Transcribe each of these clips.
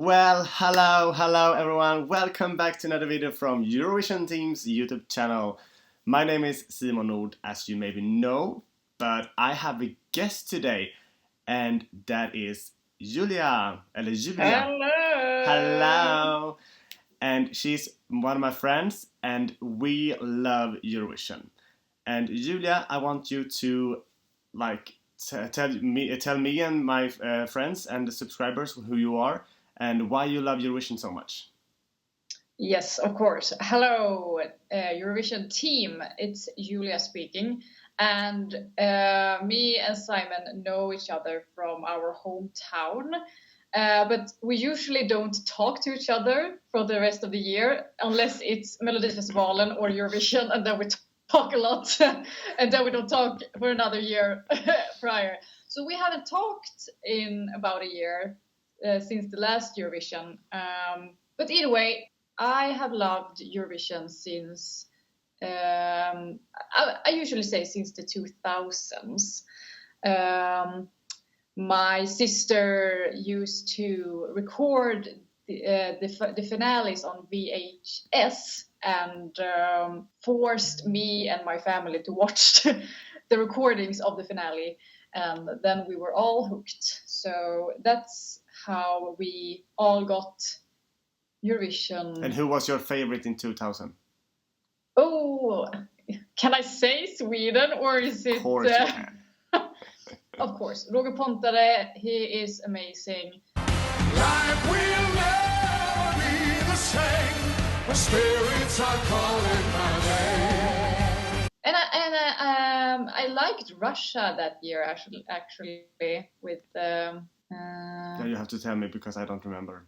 Well, hello everyone. Welcome back to another video from Eurovision Team's YouTube channel. My name is Simon Nord, as you maybe know, but I have a guest today, and that is Julia. Hello! Hello! And she's one of my friends, and we love Eurovision. And Julia, I want you to tell me and my friends and the subscribers who you are and why you love Eurovision so much. Yes, of course. Hello, Eurovision team. It's Julia speaking. And me and Simon know each other from our hometown. But we usually don't talk to each other for the rest of the year unless it's Melodifestivalen or Eurovision, and then we talk a lot and then we don't talk for another year prior. So we haven't talked in about a year since the last Eurovision. But either way, I have loved Eurovision since, I usually say since the 2000s. My sister used to record the finales on VHS and forced me and my family to watch the recordings of the finale, and then we were all hooked. So that's how we all got Eurovision. And who was your favorite in 2000? Oh, can I say Sweden, or is it? Of course you can. Of course, Roger Pontare, he is amazing. Life will never be the same when spirits are calling my name. And I liked Russia that year actually with Yeah, you have to tell me because I don't remember.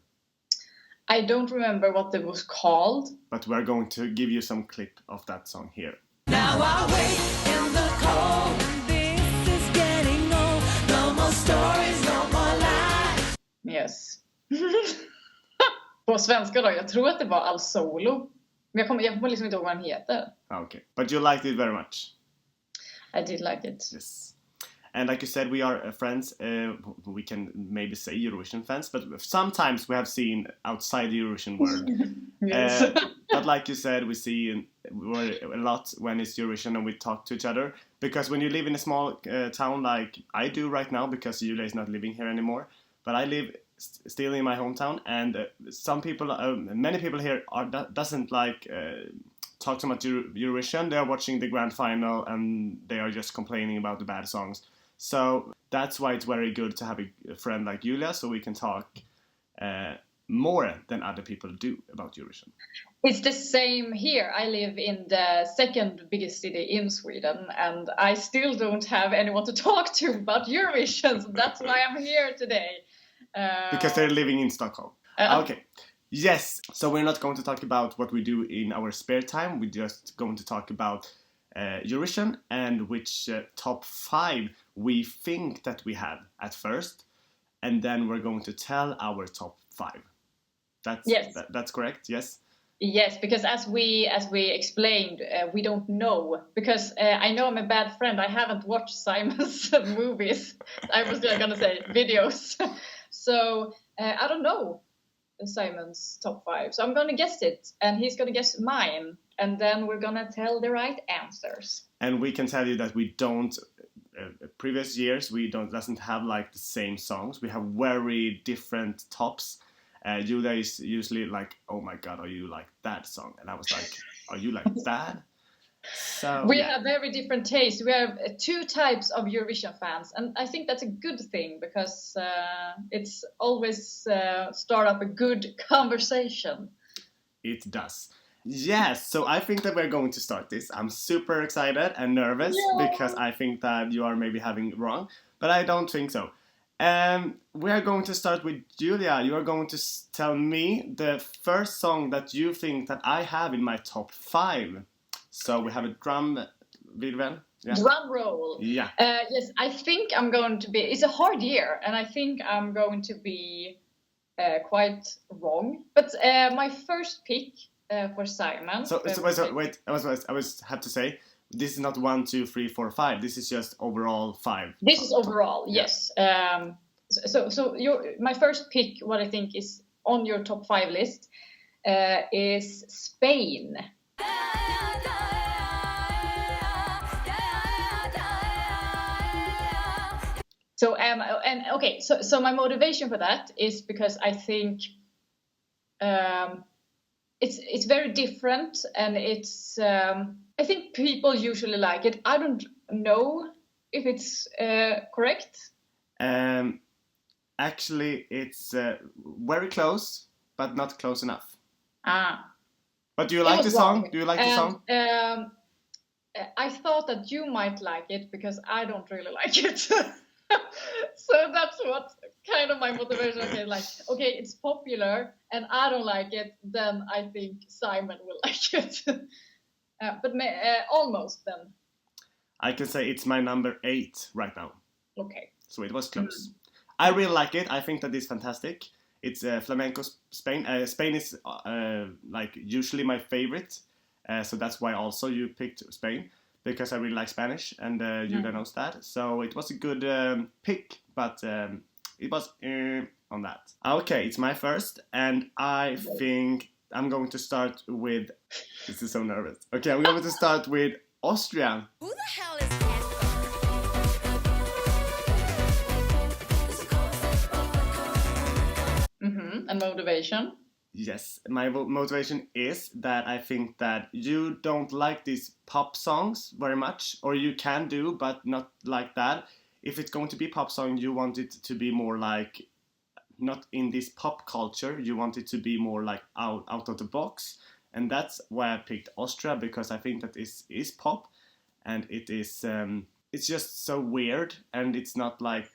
I don't remember what it was called. But we're going to give you some clip of that song here. Now I wait in the cold. This is getting old. No more stories, no more lies. Yes. På svenska då, jag tror att det var Al Solo. Men jag kommer liksom inte ihåg vad han heter. Okay, but you liked it very much. I did like it. Yes. And like you said, we are friends. We can maybe say Eurovision fans, but sometimes we have seen outside the Eurovision world. Yes. But like you said, we see a lot when it's Eurovision and we talk to each other. Because when you live in a small town like I do right now, because Julia is not living here anymore, but I live still in my hometown, and many people here doesn't like talk so much Eurovision. They are watching the grand final and they are just complaining about the bad songs. So that's why it's very good to have a friend like Julia, so we can talk more than other people do about Eurovision. It's the same here. I live in the second biggest city in Sweden, and I still don't have anyone to talk to about Eurovision. So that's why I'm here today. Because they're living in Stockholm. Okay. Yes. So we're not going to talk about what we do in our spare time. We're just going to talk about Eurovision and which top 5 we think that we have at first, and then we're going to tell our top 5. That's correct. Yes. Yes, because as we explained, we don't know, because I know I'm a bad friend. I haven't watched Simon's movies. I was gonna say videos. So I don't know Simon's top 5. So I'm gonna guess it, and he's gonna guess mine, and then we're gonna tell the right answers. And we can tell you that we don't. Previous years we doesn't have like the same songs. We have very different tops. Julia is usually like, "Oh my God, are you like that song?" And I was like, "Are you like that?" So we have very different tastes. We have 2 types of Eurovision fans, and I think that's a good thing, because it's always start up a good conversation. It does. Yes, so I think that we're going to start this. I'm super excited and nervous because I think that you are maybe having wrong, but I don't think so. We are going to start with Julia. You are going to tell me the first song that you think that I have in my top 5. So we have a drum virvel. Yeah. Drum roll. Yeah. Yes, I think I'm going to be. It's a hard year, and I think I'm going to be quite wrong. But my first pick for Simon. So wait. I have to say, this is not 1, 2, 3, 4, 5. This is just overall 5. This is overall, yes. So my first pick, what I think is on your top 5 list is Spain. So so my motivation for that is because I think it's very different, and it's I think people usually like it. I don't know if it's correct. Actually, it's very close, but not close enough. But do you like the song? Wrong. Do you like the song? I thought that you might like it because I don't really like it. So that's what kind of my motivation. Okay, it's popular and I don't like it, then I think Simon will like it. But almost then. I can say it's my number 8 right now. Okay. So it was close. I really like it. I think that it's fantastic. It's flamenco Spain. Spain is like usually my favorite. So that's why also you picked Spain, because I really like Spanish, and Julia knows that. So it was a good pick, but it was on that. Okay, it's my first, and I think I'm going to start with... This is so nervous. Okay, I'm going to start with Austria. Who the hell is And motivation? Yes, my motivation is that I think that you don't like these pop songs very much, or you can do, but not like that. If it's going to be pop song, you want it to be more like, not in this pop culture, you want it to be more like out of the box. And that's why I picked Austria, because I think that is pop, and it is, it's just so weird, and it's not like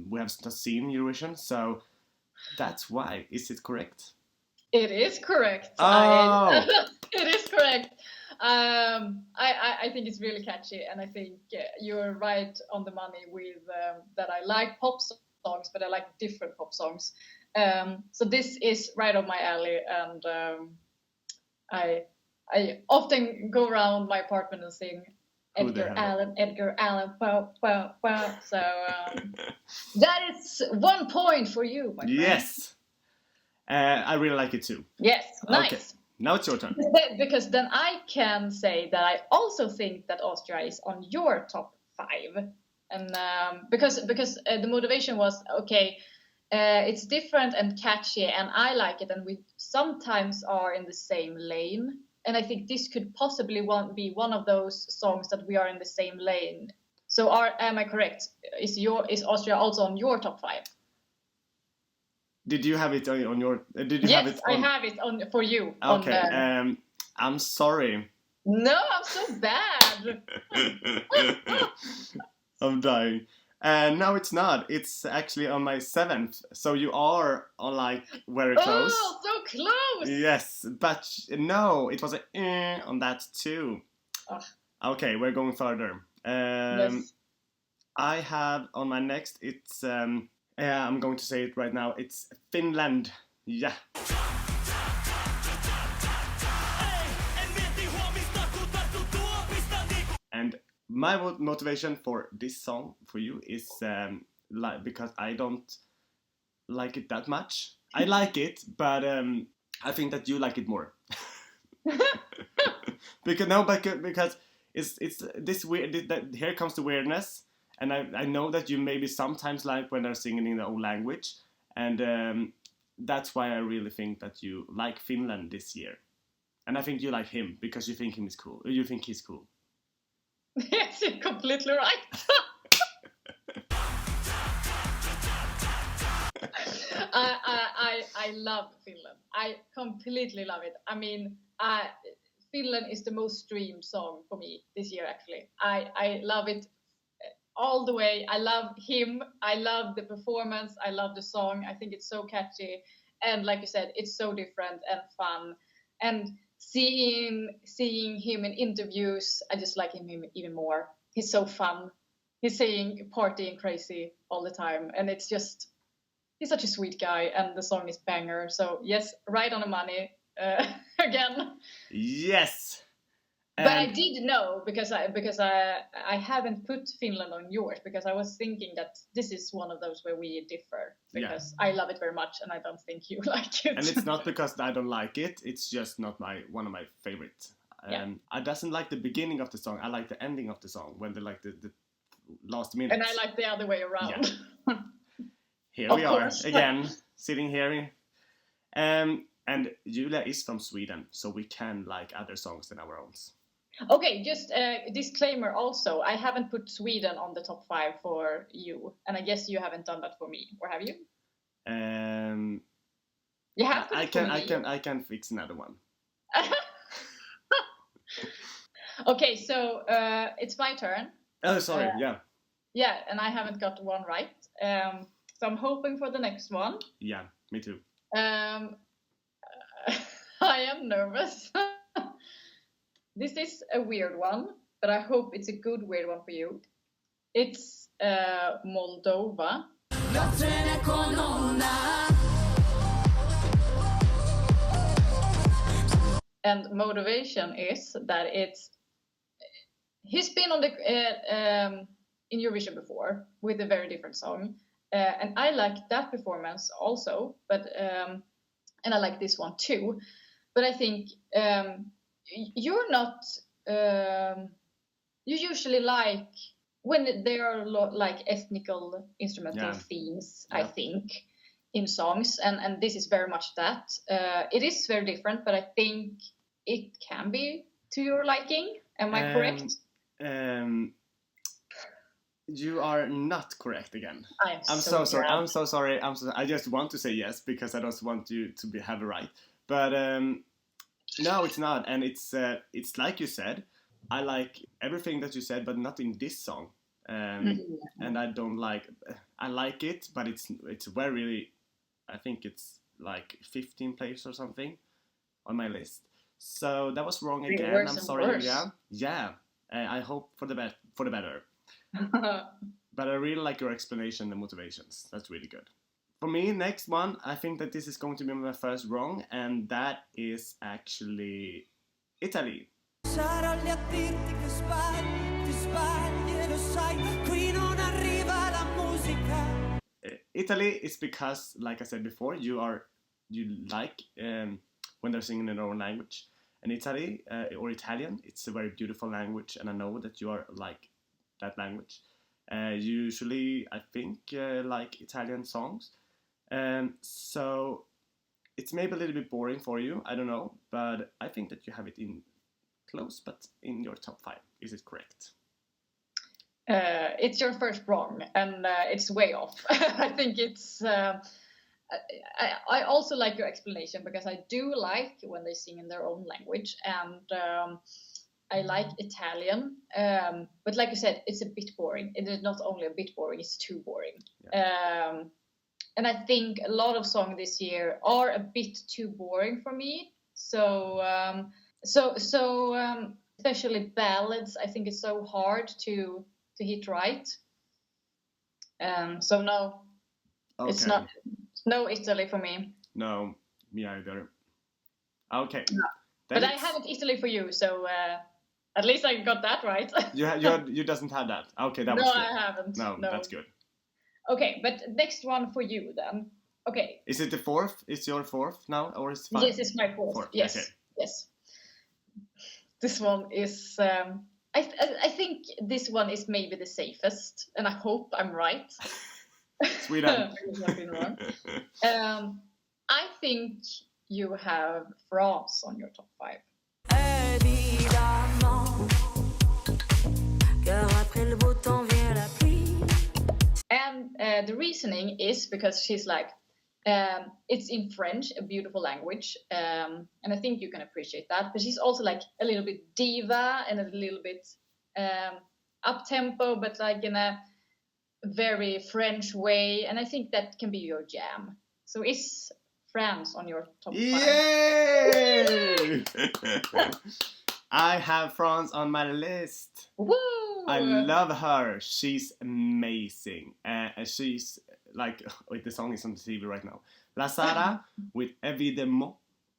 we have not seen Eurovision, so that's why. Is it correct? It is correct. Oh. It is correct. I think it's really catchy, and I think you're right on the money with that. I like pop songs, but I like different pop songs. So this is right up my alley, and I often go around my apartment and sing Edgar Allan, pow, pow, pow. So that is 1 point for you, my friend. Yes. I really like it too. Yes, nice. Okay, now it's your turn. Because then I can say that I also think that Austria is on your top 5, and because the motivation was it's different and catchy, and I like it, and we sometimes are in the same lane, and I think this could possibly be one of those songs that we are in the same lane. So am I correct? Is Austria also on your top 5? Did you have it on your? Yes, have it on... I have it on for you. Okay. I'm sorry. No, I'm so bad. I'm dying. No, it's not. It's actually on my 7th. So you are on like very close. Oh, so close. Yes, but no, it was on that too. Okay, we're going further. Yes. I have on my next. It's I'm going to say it right now. It's Finland. Yeah. And my motivation for this song for you is because I don't like it that much. I like it, but I think that you like it more. because it's this weird. Here comes the weirdness. And I know that you maybe sometimes like when they're singing in their own language. And that's why I really think that you like Finland this year. And I think you like him because you think him is cool. You think he's cool. Yes, you're completely right. I love Finland. I completely love it. I mean, Finland is the most streamed song for me this year, actually. I love it all the way. I love him. I love the performance. I love the song. I think it's so catchy. And like you said, it's so different and fun. And seeing him in interviews, I just like him even more. He's so fun. He's saying partying crazy all the time. And it's just, he's such a sweet guy. And the song is banger. So yes, right on the money again. Yes. But I And did know because I haven't put Finland on yours because I was thinking that this is one of those where we differ Yeah. because I love it very much and I don't think you like it. and it's not because I don't like it. It's just not one of my favorite. Yeah. I doesn't like the beginning of the song. I like the ending of the song when they like the last minute. And I like the other way around. Here Of we are course. again, sitting here. And Julia is from Sweden, so we can like other songs than our own. Okay, just a disclaimer also. I haven't put Sweden on the top 5 for you, and I guess you haven't done that for me, or have you? You have put I it for can me. I can fix another one. Okay, so it's my turn. Oh, sorry. Yeah. Yeah, and I haven't got one right. So I'm hoping for the next one. Yeah. Me too. I am nervous. This is a weird one, but I hope it's a good weird one for you. It's Moldova. And motivation is that he's been on the in Eurovision before with a very different song, and I like that performance also, but and I like this one too, but I think you're not. You usually like when there are like ethnical instrumental themes. I think in songs, and this is very much that. It is very different, but I think it can be to your liking. Am I correct? You are not correct again. I'm so sorry. glad. I'm so sorry. I just want to say yes because I don't want you to have it right. But no, it's not. And it's like you said. I like everything that you said, but not in this song. And I don't like. I like it, but it's very. I think it's like 15 place or something on my list. So that was wrong again. Worse I'm and sorry. worse. Yeah. I hope for the better. But I really like your explanation and motivations. That's really good. For me, next one, I think that this is going to be my first wrong, and that is actually Italy. Sarò lì a dirti che sbagli, ti sbagli e lo sai, qui non arriva la musica. Italy is because, like I said before, you like when they're singing in their own language. And Italy, or Italian, it's a very beautiful language, and I know that you are like that language. Usually, I think, like Italian songs. So it's maybe a little bit boring for you, I don't know, but I think that you have it in close, but in your top 5. Is it correct? It's your first wrong, and it's way off. I think it's. I also like your explanation because I do like when they sing in their own language, and I like Italian. But like you said, it's a bit boring. It is not only a bit boring; it's too boring. Yeah. And I think a lot of songs this year are a bit too boring for me. So especially ballads, I think it's so hard to hit right. So no, Okay. it's not. No Italy for me. No, me either. Okay. No. Then But I haven't Italy for you, so at least I got that right. you doesn't have that. Okay, that was No, good. I haven't. No, that's good. Okay, but next one for you then. Okay. Is it the 4th? Is your 4th now, or is it 5? Yes, it's my fourth. Yes. Okay. Yes. This one is. I think this one is maybe the safest, and I hope I'm right. Sweden. I've been wrong. I think you have France on your top 5. Évidemment, car après le beau temps vient la pluie. And the reasoning is because she's like, it's in French, a beautiful language, and I think you can appreciate that. But she's also like a little bit diva and a little bit up tempo, but like in a very French way, and I think that can be your jam. So is France on your top 5? Yay! I have France on my list. Woo! I love her. She's amazing. She's like, wait, the song is on the TV right now. La Sara with Évidemment.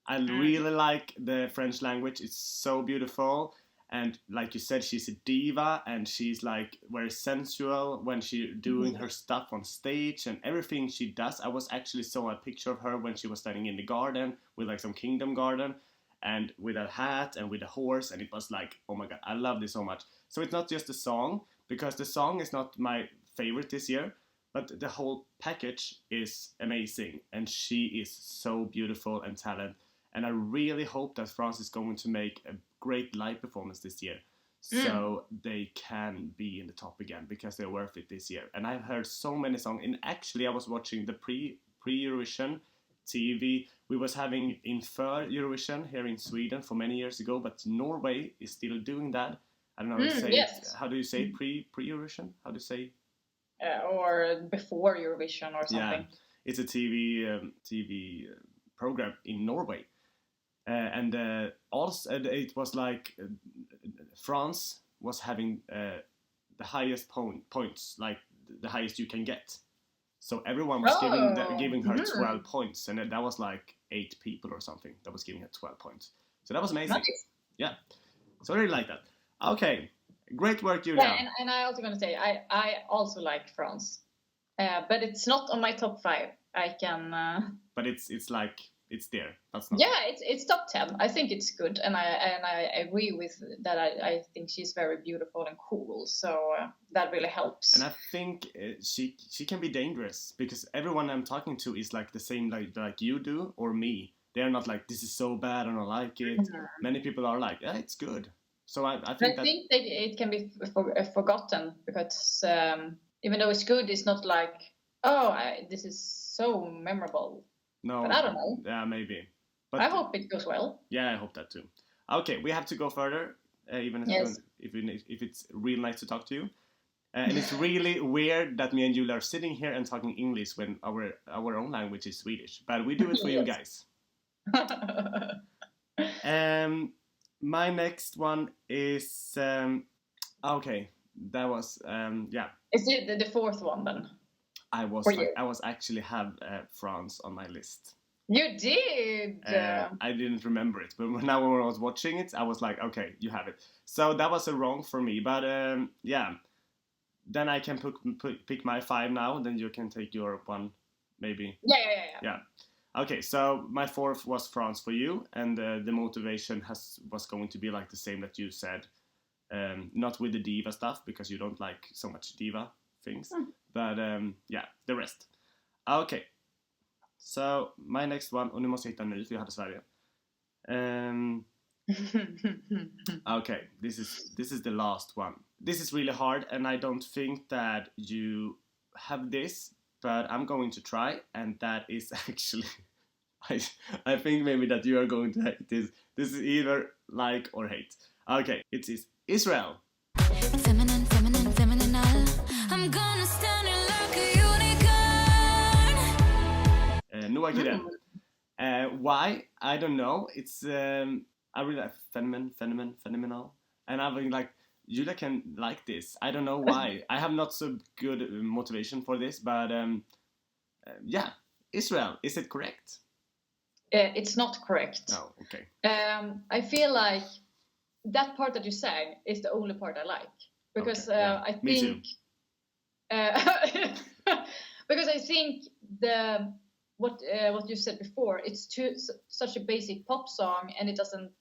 I really like the French language. It's so beautiful. And like you said, she's a diva, and she's like very sensual when she doing her stuff on stage and everything she does. I was actually saw a picture of her when she was standing in the garden with like some kingdom garden, and with a hat and with a horse, and it was like, oh my god, I love this so much. So it's not just the song, because the song is not my favorite this year, but the whole package is amazing, and she is so beautiful and talented. And I really hope that France is going to make a great live performance this year, so they can be in the top again, because they're worth it this year. And I've heard so many songs. And actually, I was watching the pre-Eurovision TV. We was having Inför Eurovision here in Sweden for many years ago, but Norway is still doing that. I don't know how to say yes. How do you say pre-Eurovision? How do you say? Or before Eurovision or something. Yeah, it's a TV program in Norway. And also it was like France was having the highest points, like the highest you can get. So everyone was giving her 12 points, and that was like 8 people or something that was giving her 12 points. So that was amazing. Nice. Yeah. So I really like that. Okay, great work, Julia. Yeah, and I also gonna say I also like France, but it's not on my top 5. I can. But it's like. It's there. That's not. Yeah, it's top 10. I think it's good, and I agree with that. I think she's very beautiful and cool, so that really helps. And I think she can be dangerous, because everyone I'm talking to is like the same like you do or me. They're not like, this is so bad, I don't like it. Many people are like, yeah, it's good. So I think that it can be forgotten, because even though it's good, it's not like, this is so memorable. No, but I don't know. Yeah, maybe. But I hope it goes well. Yeah, I hope that too. Okay, we have to go further, even if it's real nice to talk to you. And it's really weird that me and Julia are sitting here and talking English when our own language is Swedish. But we do it for you guys. My next one is okay. That was Is it the fourth one then? I was actually have France on my list. You did. I didn't remember it, but now when I was watching it, I was like, okay, you have it. So that was a wrong for me, but yeah. Then I can pick my 5 now. Then you can take your one, maybe. Yeah. Okay, so my 4th was France for you, and the motivation was going to be like the same that you said. Not with the diva stuff, because you don't like so much diva things. But yeah, the rest. Okay. So my next one, och nu måste jag hitta en ny för jag hade Sverige. Okay, this is the last one. This is really hard, and I don't think that you have this, but I'm going to try, and that is actually, I think maybe that you are going to hate this. This is either like or hate. Okay, it is Israel. Feminine, feminine, feminine. I'm gonna stand it like a unicorn. Noah Kidden. Why? I don't know. It's I really like phenomenal, and I've been like, Julia can like this. I don't know why. I have not so good motivation for this, but yeah, Israel. Is it correct? It's not correct. No. Okay. I feel like that part that you sang is the only part I like, because okay, yeah. I think. Me too. Because I think what you said before, it's such a basic pop song, and it doesn't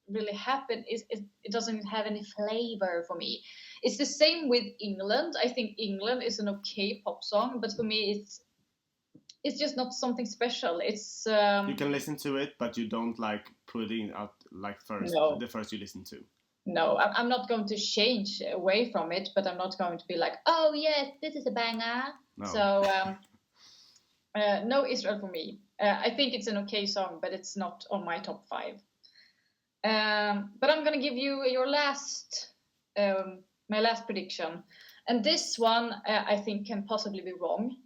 really happen. It doesn't have any flavor for me. It's the same with England. I think England is an okay pop song, but for me it's just not something special. It's you can listen to it, but you don't like putting out like the first you listen to. No, I'm not going to change away from it, but I'm not going to be like, oh yes, this is a banger. No. So no Israel for me. I think it's an okay song, but it's not on my top 5. But I'm gonna give you your last, my last prediction, and this one I think can possibly be wrong.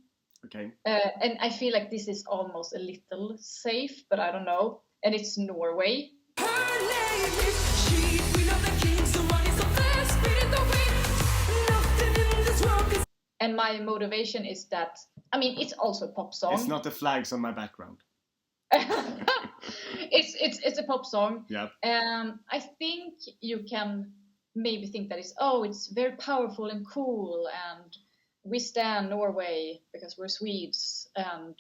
Okay. And I feel like this is almost a little safe, but I don't know. And it's Norway. Her name is she, queen of the kings, the one is the first, spirit of wind. Nothing in this world is. And my motivation is that, I mean, it's also a pop song. It's not the flags on my background. It's a pop song. Yeah. I think you can maybe think that it's very powerful and cool, and we stand Norway because we're Swedes, and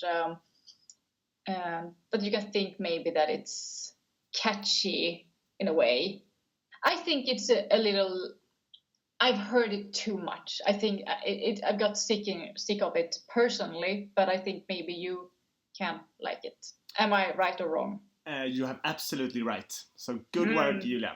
but you can think maybe that it's catchy in a way. I think it's a little. I've heard it too much. I think I got sick of it personally, but I think maybe you can like it. Am I right or wrong? You have absolutely right. So good work, Julia.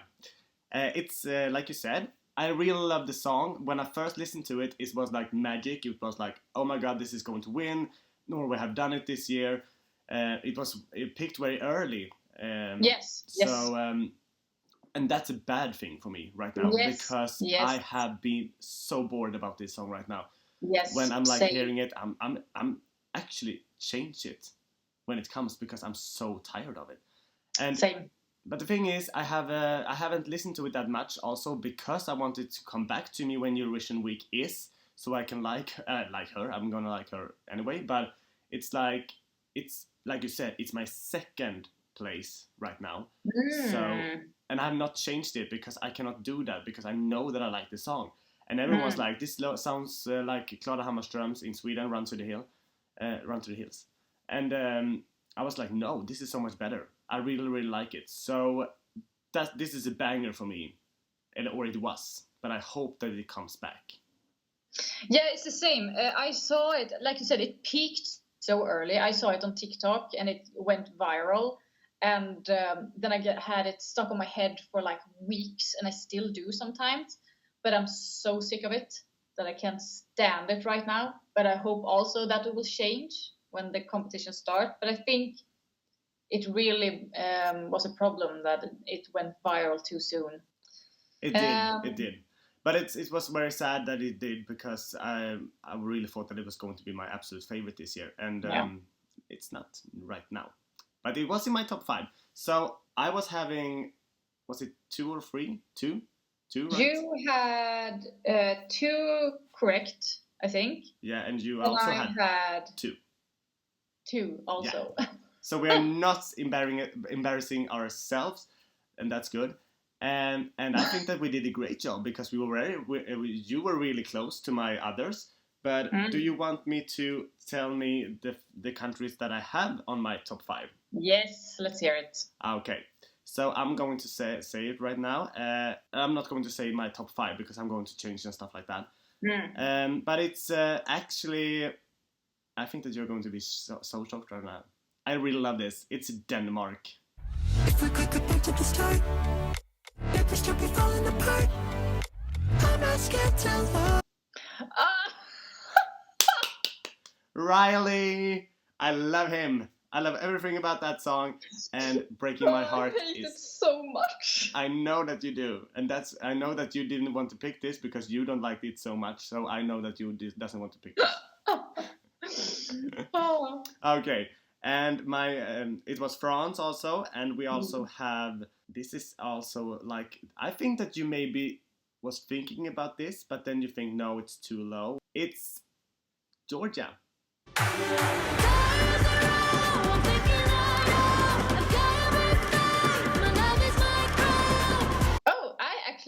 It's like you said, I really love the song. When I first listened to it, it was like magic. It was like, oh my god, this is going to win. Norway have done it this year. It picked very early. Yes. So, and that's a bad thing for me right now because I have been so bored about this song right now. Yes. When I'm like hearing it, I'm actually change it when it comes because I'm so tired of it. And same. But the thing is, I haven't listened to it that much also because I want it to come back to me when Eurovision week is, so I can like her. I'm gonna like her anyway. But it's like you said, it's my second place right now. So, and I have not changed it because I cannot do that because I know that I like the song. And everyone's like, this sounds like Clara Hammarström's in Sweden, Run to the Hills. And I was like, no, this is so much better. I really, really like it. So this is a banger for me, or it was. But I hope that it comes back. Yeah, it's the same. I saw it, like you said, it peaked so early. I saw it on TikTok and it went viral. And then I had it stuck on my head for like weeks, and I still do sometimes. But I'm so sick of it that I can't stand it right now. But I hope also that it will change when the competition starts. But I think it really was a problem that it went viral too soon. It did. But it was very sad that it did because I really thought that it was going to be my absolute favorite this year. And it's not right now. But it was in my top 5. So I was having, was it 2 or 3? 2? 2, right? You had 2 correct, I think. Yeah, and you also had 2. 2 also. Yeah. So we are not embarrassing ourselves, and that's good. And I think that we did a great job because you were really close to my others. But do you want me to tell me the countries that I have on my top 5? Yes, let's hear it. Okay. So I'm going to say it right now. I'm not going to say my top 5 because I'm going to change and stuff like that. But it's actually, I think that you're going to be so shocked right now. I really love this. It's Denmark. If we could go back to the start, let this be falling apart. I'm not scared to love. Riley, I love him. I love everything about that song, and Breaking My Heart I hate it so much. I know that you do, and I know that you didn't want to pick this because you don't like it so much. So I know that you doesn't want to pick this. Okay, and my it was France also, and we also have. This is also like, I think that you maybe was thinking about this, but then you think no, it's too low. It's Georgia.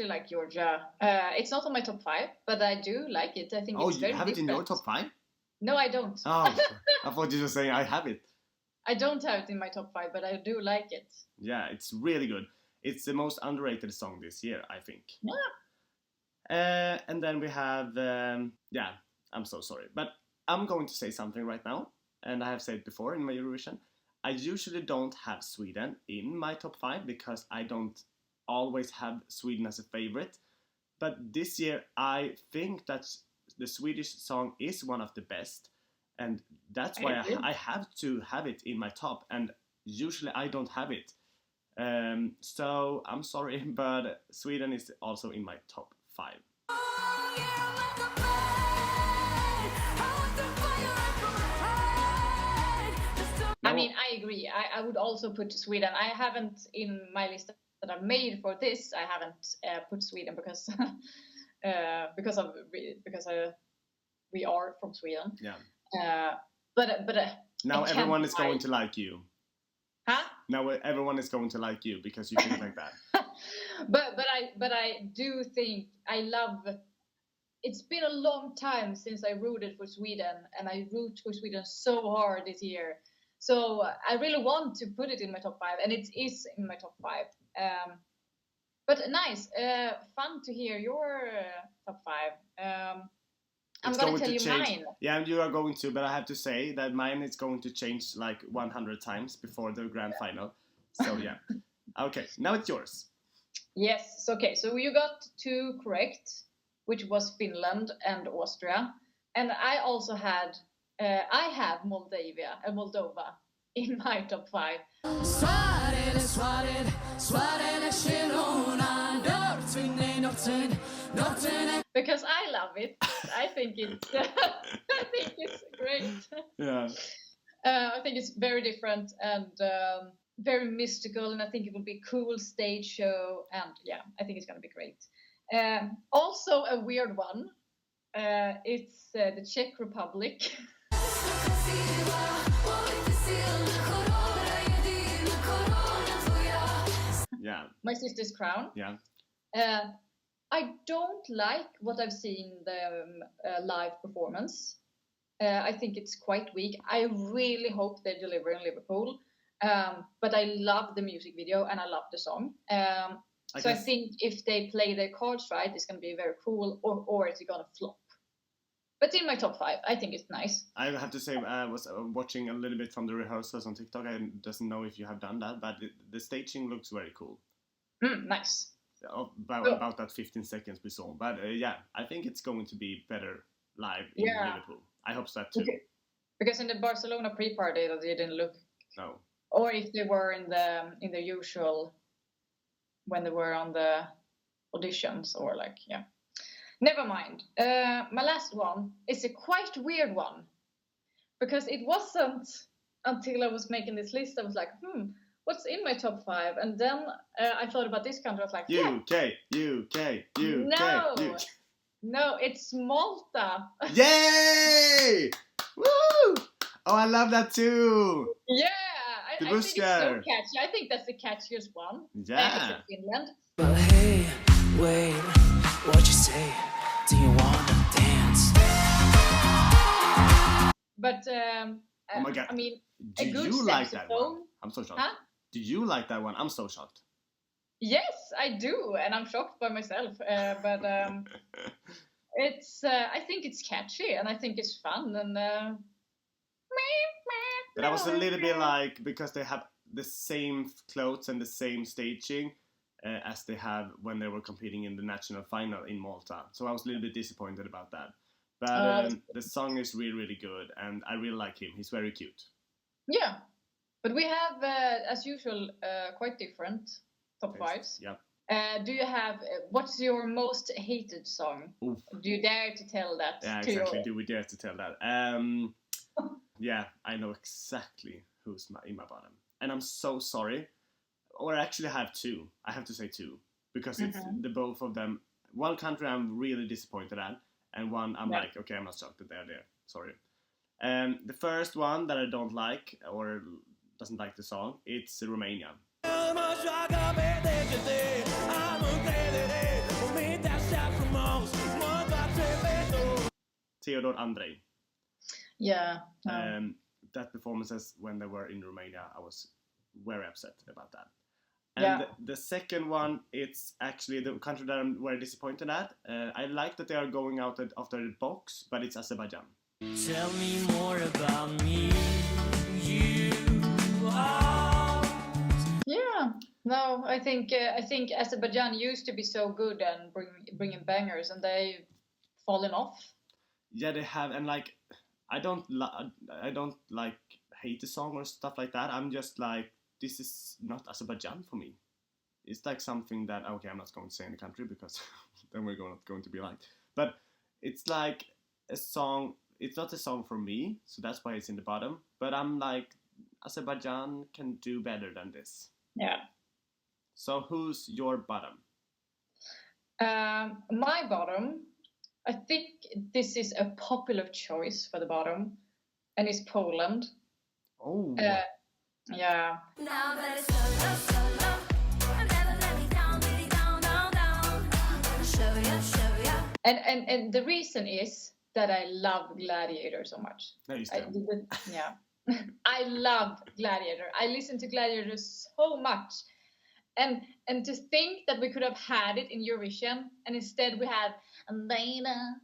Like Georgia. It's not on my top 5, but I do like it. I think it's very different. Oh, you have it in your top 5? No, I don't. Oh, I thought you were saying I have it. I don't have it in my top 5, but I do like it. Yeah, it's really good. It's the most underrated song this year, I think. Yeah. And then we have, I'm so sorry, but I'm going to say something right now, and I have said before in my Eurovision, I usually don't have Sweden in my top 5 because I don't always have Sweden as a favorite, but this year I think that the Swedish song is one of the best, and that's why I have to have it in my top, and usually I don't have it. So I'm sorry, but Sweden is also in my top 5. I mean, I agree. I would also put Sweden. I haven't in my list that I've made for this. I haven't put Sweden because we are from Sweden. Yeah. But now everyone is going to like you. Huh? Now everyone is going to like you because you think like that. but I do think I love. It's been a long time since I rooted for Sweden, and I root for Sweden so hard this year. So I really want to put it in my top 5, and it is in my top 5. But nice, fun to hear your top 5. I'm going to tell you mine. Yeah, and you are going to, but I have to say that mine is going to change like 100 times before the grand final. So yeah. Okay, now it's yours. Yes, okay, so you got 2 correct, which was Finland and Austria. And I also had, I have Moldova in my top 5. Because I love it. I think it's, I think it's great. Yeah. I think it's very different and very mystical, and I think it will be a cool stage show. And yeah, I think it's going to be great. Also a weird one. It's the Czech Republic. Yeah. My Sister's Crown. Yeah. I don't like what I've seen the live performance. I think it's quite weak. I really hope they deliver in Liverpool. But I love the music video and I love the song. I think if they play their cards right, it's going to be very cool, or it's going to flop. But in my top 5, I think it's nice. I have to say, I was watching a little bit from the rehearsals on TikTok. I doesn't know if you have done that, but the staging looks very cool. Nice. About that 15 seconds we saw. But yeah, I think it's going to be better live in Liverpool. I hope so too. Okay. Because in the Barcelona pre-party, they didn't look. No. Or if they were in the usual, when they were on the auditions, or like, yeah. Never mind. My last one is a quite weird one, because it wasn't until I was making this list I was like, what's in my top 5? And then I thought about this country. I was like, UK. No, it's Malta. Yay! Woo! Oh, I love that too. Yeah, I think it's so catchy. I think that's the catchiest one. Yeah. It's in Finland. But hey, wait, what you say? Do you wanna dance? But oh my God. I mean, do a good you like that one? saxophone. I'm so shocked. Huh? Do you like that one? I'm so shocked. Yes, I do, and I'm shocked by myself. But it's I think it's catchy, and I think it's fun, and. But I was a little bit like, because they have the same clothes and the same staging as they have when they were competing in the national final in Malta. So I was a little bit disappointed about that. But the song is really, really good, and I really like him. He's very cute. Yeah, but we have, as usual, quite different top 5s. Yeah. Do you have, what's your most hated song? Oof. Do you dare to tell that? Yeah, to exactly. Do we dare to tell that? Yeah, I know exactly who's in my bottom. And I'm so sorry. Or actually I have 2. I have to say 2. Because it's the both of them. One country I'm really disappointed at. And one I'm like, okay, I'm not shocked that they're there. Sorry. The first one that I don't like, or doesn't like the song, it's Romania. Theodor Andrei. Yeah. That performances when they were in Romania, I was very upset about that. And the second one, it's actually the country that I'm very disappointed at. I like that they are going out after the box, but it's Azerbaijan. Tell me more about me. You are. Yeah. No, I think Azerbaijan used to be so good and bringing bangers, and they've fallen off. Yeah, they have, and like I don't like hate the song or stuff like that. I'm just like, this is not Azerbaijan for me. It's like something that, okay, I'm not going to say in the country because then we're not going to be like. But it's like a song. It's not a song for me, so that's why it's in the bottom. But I'm like, Azerbaijan can do better than this. Yeah. So who's your bottom? My bottom, I think this is a popular choice for the bottom, and it's Poland. Oh. Yeah. Now that it's solo, solo, never let me down, really down, down, down. I'm gonna show ya. And the reason is that I love Gladiator so much. No, just I didn't, yeah. I love Gladiator. I listen to Gladiator so much. And to think that we could have had it in Eurovision, and instead we had Later,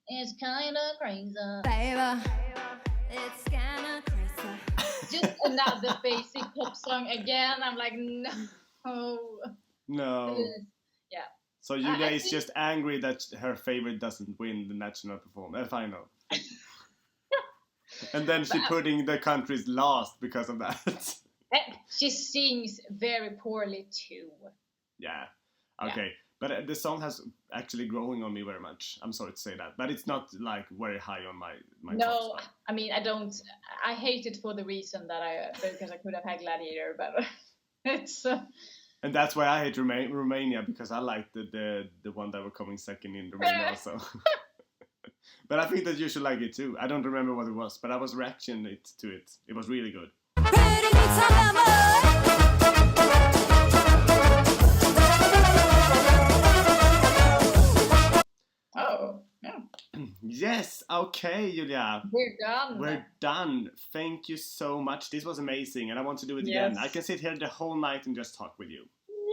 it's kinda crazy. Baby, it's kinda crazy. Just another basic pop song again. I'm like, no. No. Yeah. So Julia I is think- just angry that her favorite doesn't win the national final. And then she putting the countries last because of that. And she sings very poorly too. Yeah. Okay. But the song has actually growing on me very much. I'm sorry to say that, but it's not like very high on my No, top spot. I mean I hate it for the reason that because I could have had Gladiator, but it's And that's why I hate Romania, because I like the one that were coming second in Romania also. But I think that you should like it too. I don't remember what it was, but I was reacting to it. It was really good. Ready to tell oh yeah, Yes, okay, Julia. we're done. We're done. Thank you so much. This was amazing, and I want to do it again. Yes. I can sit here the whole night and just talk with you.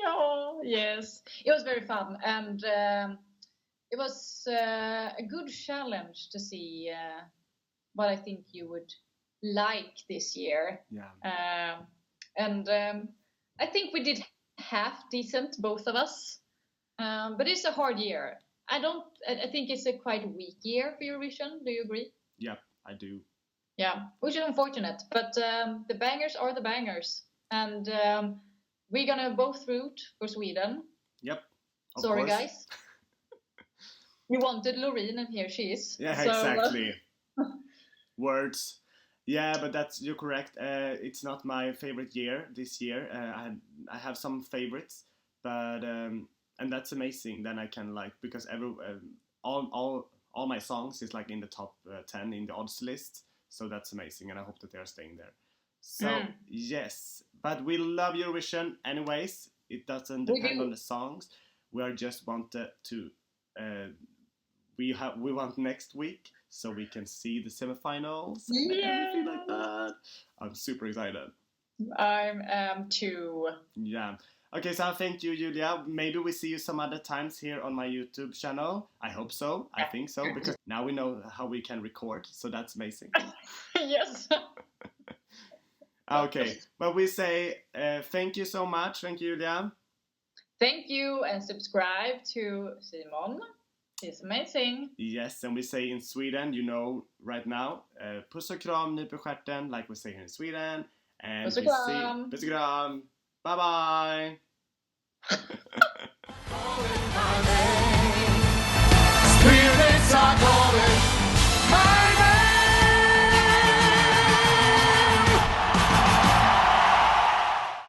Yeah, yes, it was very fun, and it was a good challenge to see what I think you would like this year. Yeah. And I think we did half decent, both of us. But it's a hard year. I think it's a quite weak year for Eurovision. Do you agree? Yep, I do. Yeah, which is unfortunate. But the bangers are the bangers, and we're gonna both root for Sweden. Yep. Of Sorry, course. guys. You wanted Loreen, and here she is. Yeah, So, exactly. Words. Yeah, but you're correct. It's not my favorite year this year. I have some favorites, but and that's amazing. Then I can like, because all my songs is like in the top 10 in the odds list, so that's amazing, and I hope that they are staying there. So yes, but we love Eurovision anyways. It doesn't depend on the songs. We are just wanted to. We want next week so we can see the semifinals and everything like that. I'm super excited. I'm too. Yeah. Okay, so thank you, Julia. Maybe we see you some other times here on my YouTube channel. I hope so. I think so, because now we know how we can record, so that's amazing. Yes. Okay, but we say thank you so much. Thank you, Julia. Thank you, and subscribe to Simon. He's amazing. Yes, and we say in Sweden, you know, right now, puss och kram, nyp i stjärten, like we say here in Sweden. And Puss och we say, kram. puss och kram. Bye bye. Calling my name.